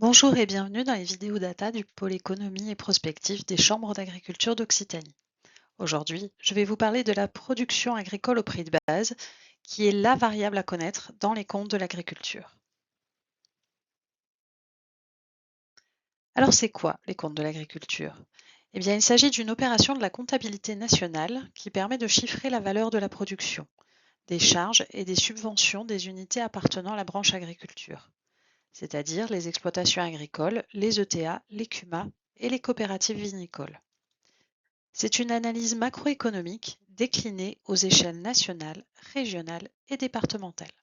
Bonjour et bienvenue dans les vidéos data du pôle économie et prospective des chambres d'agriculture d'Occitanie. Aujourd'hui, je vais vous parler de la production agricole au prix de base, qui est la variable à connaître dans les comptes de l'agriculture. Alors c'est quoi les comptes de l'agriculture? Eh bien, il s'agit d'une opération de la comptabilité nationale qui permet de chiffrer la valeur de la production, des charges et des subventions des unités appartenant à la branche agriculture, c'est-à-dire les exploitations agricoles, les ETA, les CUMA et les coopératives vinicoles. C'est une analyse macroéconomique déclinée aux échelles nationales, régionales et départementales.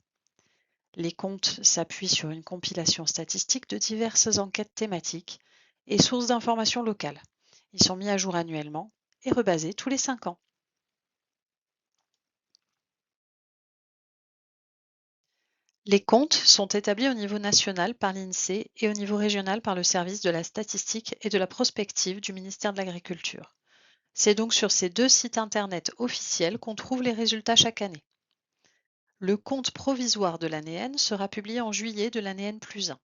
Les comptes s'appuient sur une compilation statistique de diverses enquêtes thématiques et sources d'informations locales. Ils sont mis à jour annuellement et rebasés tous les 5 ans. Les comptes sont établis au niveau national par l'INSEE et au niveau régional par le service de la statistique et de la prospective du ministère de l'Agriculture. C'est donc sur ces deux sites internet officiels qu'on trouve les résultats chaque année. Le compte provisoire de l'année N sera publié en juillet de l'année N+1,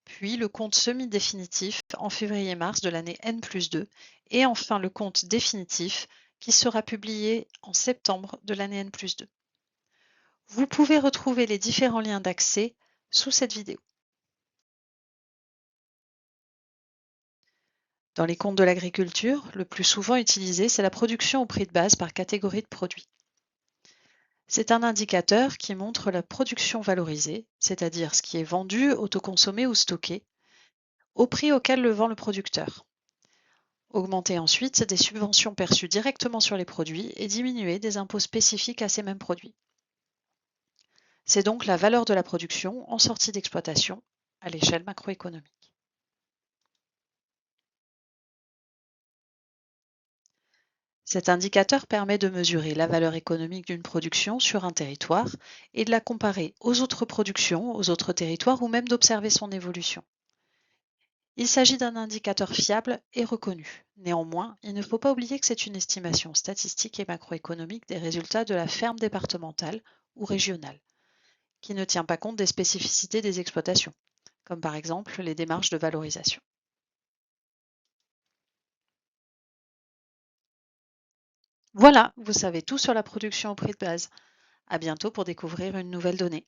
puis le compte semi-définitif en février-mars de l'année N+2 et enfin le compte définitif qui sera publié en septembre de l'année N+2. Vous pouvez retrouver les différents liens d'accès sous cette vidéo. Dans les comptes de l'agriculture, le plus souvent utilisé, c'est la production au prix de base par catégorie de produits. C'est un indicateur qui montre la production valorisée, c'est-à-dire ce qui est vendu, autoconsommé ou stocké, au prix auquel le vend le producteur. Augmenter ensuite des subventions perçues directement sur les produits et diminuer des impôts spécifiques à ces mêmes produits. C'est donc la valeur de la production en sortie d'exploitation à l'échelle macroéconomique. Cet indicateur permet de mesurer la valeur économique d'une production sur un territoire et de la comparer aux autres productions, aux autres territoires ou même d'observer son évolution. Il s'agit d'un indicateur fiable et reconnu. Néanmoins, il ne faut pas oublier que c'est une estimation statistique et macroéconomique des résultats de la ferme départementale ou régionale, qui ne tient pas compte des spécificités des exploitations, comme par exemple les démarches de valorisation. Voilà, vous savez tout sur la production au prix de base. À bientôt pour découvrir une nouvelle donnée.